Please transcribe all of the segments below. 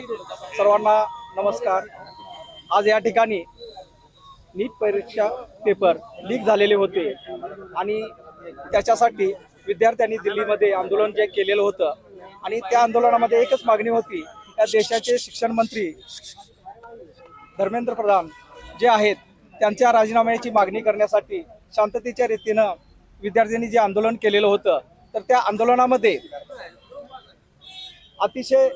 सर्वांना नमस्कार। आज या ठिकाणी नीट परीक्षा पेपर लीक झालेले होते आणि त्याच्यासाठी विद्यार्थ्यांनी दिल्लीमध्ये आंदोलन जे केलेलं होतं आणि त्या आंदोलनामध्ये एकच मागणी होती, या देशाचे शिक्षण मंत्री धर्मेंद्र प्रधान जे आहेत त्यांच्या राजीनाम्याची मागणी करण्यासाठी शांततेच्या रीतीनं विद्यार्थ्यांनी जे आंदोलन केलेलं होतं, तर त्या आंदोलनामध्ये अतिशय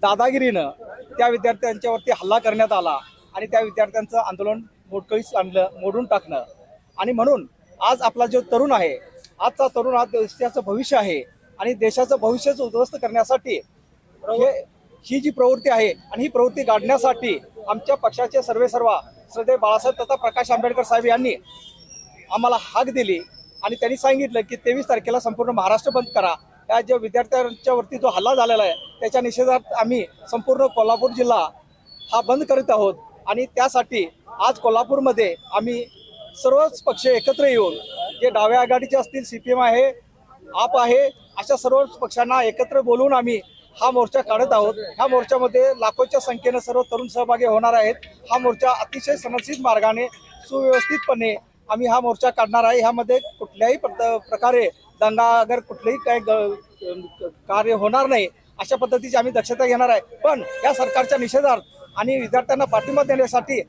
दादागिरीनं त्या विद्यार्थ्यांच्यावरती हल्ला करण्यात आला आणि त्या विद्यार्थ्यांचं आंदोलन मोडकळीस आणलं, मोडून टाकणं। आणि म्हणून आज आपला जो तरुण आहे, आजचा तरुण हा देशाचं भविष्य आहे आणि देशाचं भविष्यच उद्ध्वस्त करण्यासाठी ही जी प्रवृत्ती आहे आणि ही प्रवृत्ती गाडण्यासाठी आमच्या पक्षाचे सर्वेसर्वा श्रद्धेय बाळासाहेब तथा प्रकाश आंबेडकर साहेब यांनी आम्हाला हाक दिली आणि त्यांनी सांगितलं की 23 तारखेला संपूर्ण महाराष्ट्र बंद करा। या ज्या विद्यार्थ्यांच्या वरती जो हल्ला झालेला आहे त्याच्या निषेधार्थ आम्ही संपूर्ण कोल्हापूर जिल्हा हा बंद करीत आहोत आणि त्यासाठी आज कोल्हापूरमध्ये आम्ही सर्वच पक्ष एकत्र येऊन, जे डाव्या आघाडीचे असतील, CPM आहे, आप आहे, अशा सर्व पक्षांना एकत्र बोलवून आम्ही हा मोर्चा काढत आहोत। ह्या मोर्चामध्ये लाखोच्या संख्येनं सर्व तरुण सहभागी होणार आहेत। हा मोर्चा अतिशय सनदशीर मार्गाने सुव्यवस्थितपणे आम्ही हा मोर्चा काढणार आहे। ह्यामध्ये कुठल्याही प्रकारे दंगा अगर कुठलेही काही कार्य होणार नाही अशा पद्धतीची आम्ही दक्षता घेणार आहे। पण या सरकारच्या निषेधार्थ आणि विद्यार्थ्यांना पाठिंबा देण्यासाठी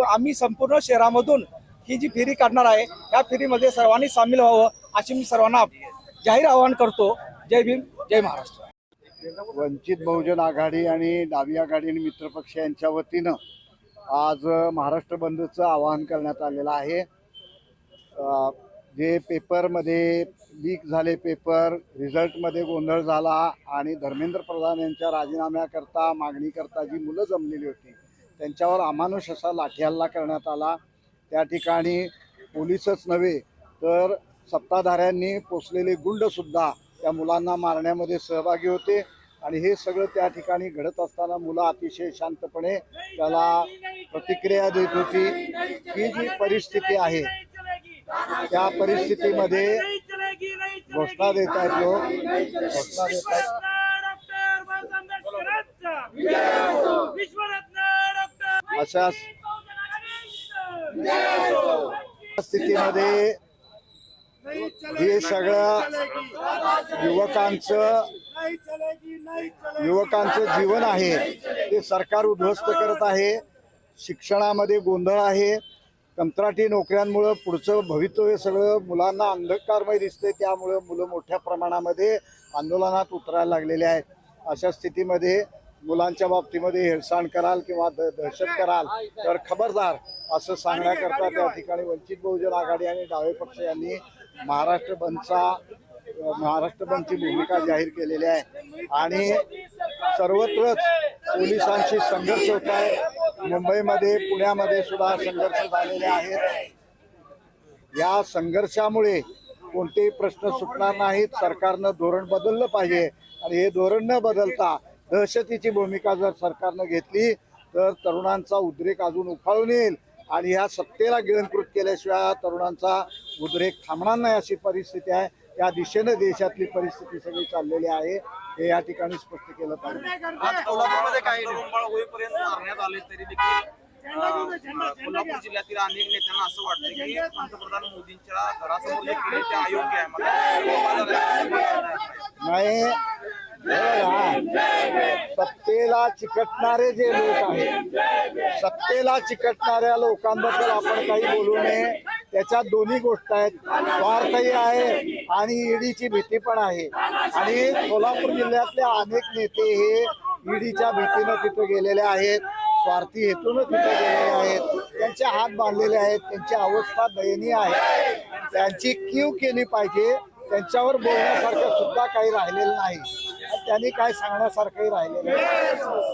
आम्ही संपूर्ण शहरामधून ही जी फेरी काढणार आहे, या फेरीमध्ये सर्वांनी सामील व्हावं अशी मी सर्वांना जाहीर आवाहन करतो। जय भीम, जय महाराष्ट्र। वंचित बहुजन आघाडी आणि डावी आघाडी आणि मित्रपक्ष यांच्या वतीनं आज महाराष्ट्र बंदचं आवाहन करण्यात आलेलं आहे। जे पेपरमध्ये लीक झाले, पेपर रिझल्टमध्ये गोंधळ झाला आणि धर्मेंद्र प्रधान यांच्या राजीनाम्याकरता मागणीकरता जी मुलं जमलेली होती त्यांच्यावर अमानुष असा लाठीहल्ला करण्यात आला। त्या ठिकाणी पोलीसच नव्हे तर सत्ताधाऱ्यांनी पोचलेले गुंडसुद्धा त्या मुलांना मारण्यामध्ये सहभागी होते आणि हे सगळं त्या ठिकाणी घडत असताना मुलं अतिशय शांतपणे त्याला प्रतिक्रिया देत होती। ही जी परिस्थिती आहे त्या परिस्थितीमध्ये घोषणा देत आहेत लोक, घोषणा देत आहेत। अशा स्थितीमध्ये हे सगळं युवकांचं जीवन आहे ते सरकार उद्ध्वस्त करत आहे। शिक्षणामध्ये गोंधळ आहे, कंत्राटी नोकऱ्यांमुळे पुढचं भवितव्य सगळं मुलांना अंधकारमय दिसते, त्यामुळे मुलं मोठ्या प्रमाणामध्ये आंदोलनात उतरायला लागलेले आहेत। अशा स्थितीमध्ये मुलांच्या बाबतीमध्ये हेळसांड कराल किंवा दहशत कराल तर खबरदार असं सांगण्याकरता त्या ठिकाणी वंचित बहुजन आघाडी आणि डावे पक्ष यांनी महाराष्ट्र बंदची भूमिका जाहीर केलेली आहे आणि सर्वत्रच पोलिसांशी संघर्ष होत आहे। मुंबईमध्ये, पुण्यामध्ये सुद्धा संघर्ष झालेले आहेत। या संघर्षामुळे कोणतेही प्रश्न सुटणार नाहीत। सरकारनं धोरण बदललं पाहिजे आणि हे धोरण न बदलता दहशतीची भूमिका जर सरकारनं घेतली तर तरुणांचा उद्रेक अजून उफाळून येईल आणि ह्या सत्तेला गिळंकृत केल्याशिवाय तरुणांचा उद्रेक थांबणार नाही अशी परिस्थिती आहे। या दिशेने देशातली परिस्थिती सगळी चाललेली आहे, हे या ठिकाणी स्पष्ट केलं पाहिजे। आज कोल्हापूरमध्ये काही तरुण होईपर्यंत मारण्यात आले तरी देखील कोल्हापूर जिल्ह्यातील अनेक नेत्यांना असं वाटतं की पंतप्रधान मोदींच्या घरासमोर जे केले ते अयोग्य आहे। नाही, सत्तेला चिकटणारे जे लोक आहेत, सत्तेला चिकटणाऱ्या लोकांबद्दल आपण काही बोलू नये। त्याच्यात दोन्ही गोष्ट आहेत, स्वार्थही आहे आणि ईडीची भीती पण आहे आणि कोल्हापूर जिल्ह्यातले अनेक नेते हे ईडीच्या भीतीनं तिथे गेलेले आहेत, स्वार्थी हेतून तिथे गेलेले आहेत, त्यांचे हात बांधलेले आहेत, त्यांची अवस्था दयनीय आहे। त्यांची कीव केली पाहिजे, त्यांच्यावर बोलण्यासारखं सुद्धा काही राहिलेलं नाही, त्यांनी काय सांगण्यासारखंही राहिलेलं नाही।